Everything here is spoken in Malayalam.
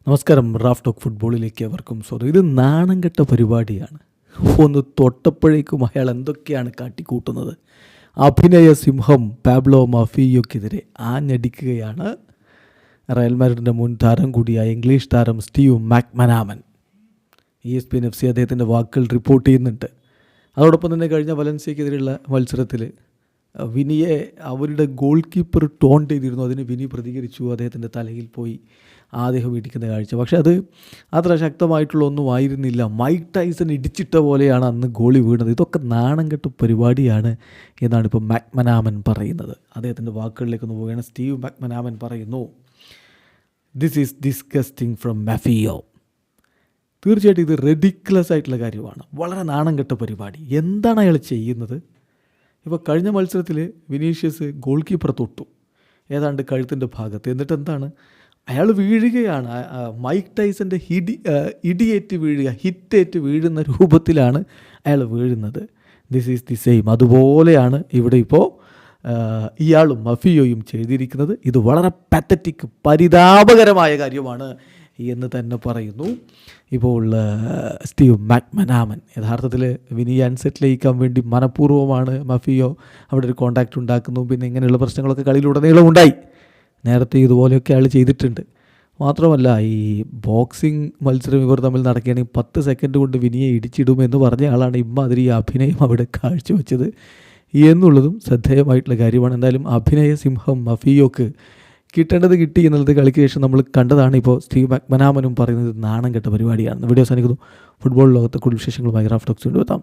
നമസ്കാരം. റാഫ് ടോക്ക് ഫുട്ബോളിലേക്ക് അവർക്കും സ്വാഗതം. ഇത് നാണം കെട്ട പരിപാടിയാണ്. ഒന്ന് തൊട്ടപ്പോഴേക്കും അയാൾ എന്തൊക്കെയാണ് കാട്ടിക്കൂട്ടുന്നത്. അഭിനയ സിംഹം പാബ്ലോ മഫിയോക്കെതിരെ ആഞ്ഞടിക്കുകയാണ് റയൽ മാഡ്രിഡിൻ്റെ മുൻ താരം കൂടിയായ ഇംഗ്ലീഷ് താരം സ്റ്റീവ് മാക്മനാമൻ. ESPN FC അദ്ദേഹത്തിൻ്റെ വാക്കുകൾ റിപ്പോർട്ട് ചെയ്യുന്നുണ്ട്. അതോടൊപ്പം തന്നെ കഴിഞ്ഞ വലൻസിയക്കെതിരെയുള്ള മത്സരത്തിൽ വിനിയെ അവരുടെ ഗോൾ കീപ്പർ ടോൺ ചെയ്തിരുന്നു. അതിന് വിനി പ്രതികരിച്ചു. അദ്ദേഹത്തിൻ്റെ തലയിൽ പോയി അദ്ദേഹം ഇടിക്കുന്ന കാഴ്ച. പക്ഷെ അത് അത്ര ശക്തമായിട്ടുള്ള ഒന്നും ആയിരുന്നില്ല. മൈക്ക് ടൈസൺ ഇടിച്ചിട്ട പോലെയാണ് അന്ന് ഗോളി വീണത്. ഇതൊക്കെ നാണം കെട്ട പരിപാടിയാണ് എന്നാണ് ഇപ്പോൾ മാക്മനാമൻ പറയുന്നത്. അദ്ദേഹത്തിൻ്റെ വാക്കുകളിലേക്കൊന്ന് പോവുകയാണ്. സ്റ്റീവ് മാക്മനാമൻ പറയുന്നു, ദിസ് ഈസ് ഡിസ്ഗസ്റ്റിംഗ് ഫ്രം മഫിയോ. തീർച്ചയായിട്ടും ഇത് റെഡിക്കുലസ് ആയിട്ടുള്ള കാര്യമാണ്. വളരെ നാണം കെട്ട പരിപാടി. എന്താണ് അയാൾ ചെയ്യുന്നത്? ഇപ്പോൾ കഴിഞ്ഞ മത്സരത്തിൽ വിനീഷ്യസ് ഗോൾ കീപ്പർ തൊട്ടു, ഏതാണ്ട് കഴുത്തിൻ്റെ ഭാഗത്ത്. എന്നിട്ട് എന്താണ്, അയാൾ വീഴുകയാണ്. മൈക്ക് ടൈസൻ്റെ ഇടിയേറ്റ് വീഴുക, ഹിറ്റേറ്റ് വീഴുന്ന രൂപത്തിലാണ് അയാൾ വീഴുന്നത്. This is the same. അതുപോലെയാണ് ഇവിടെ ഇപ്പോൾ ഇയാളും മഫിയോയും ചെയ്തിരിക്കുന്നത്. ഇത് വളരെ പാത്തറ്റിക്, പരിതാപകരമായ കാര്യമാണ് എന്ന് തന്നെ പറയുന്നു ഇപ്പോൾ സ്റ്റീവ് മാക്മനാമൻ. യഥാർത്ഥത്തിൽ വിനി ആൻസെറ്റ് ലയിക്കാൻ വേണ്ടി മനഃപൂർവ്വമാണ് മഫിയോ അവിടെ ഒരു കോൺടാക്റ്റ് ഉണ്ടാക്കുന്നു. പിന്നെ ഇങ്ങനെയുള്ള പ്രശ്നങ്ങളൊക്കെ കളിയിലുടനീളം ഉണ്ടായി. നേരത്തെ ഇതുപോലെയൊക്കെ അയാൾ ചെയ്തിട്ടുണ്ട്. മാത്രമല്ല, ഈ ബോക്സിംഗ് മത്സരം ഇവർ തമ്മിൽ നടക്കുകയാണെങ്കിൽ 10 സെക്കൻഡ് കൊണ്ട് വിനിയെ ഇടിച്ചിടുമെന്ന് പറഞ്ഞ ആളാണ് ഇമ്മാതിരി അഭിനയം അവിടെ കാഴ്ചവെച്ചത് എന്നുള്ളതും ശ്രദ്ധേയമായിട്ടുള്ള കാര്യമാണ്. എന്തായാലും അഭിനയ സിംഹം മഫിയോക്ക് കിട്ടേണ്ടത് കിട്ടി എന്നുള്ളത് കളിക്ക് ശേഷം നമ്മൾ കണ്ടതാണ്. ഇപ്പോൾ സ്റ്റീവ് മാക്മനാമനും പറയുന്നത് നാണം കെട്ട പരിപാടിയാണ്. വീഡിയോ അവസാനിക്കുന്നു. ഫുട്ബോൾ ലോകത്തെ കൂടുതൽ വിശേഷങ്ങളുമായി റാഫ് ടോക്സ് കൊണ്ടുവെത്താം.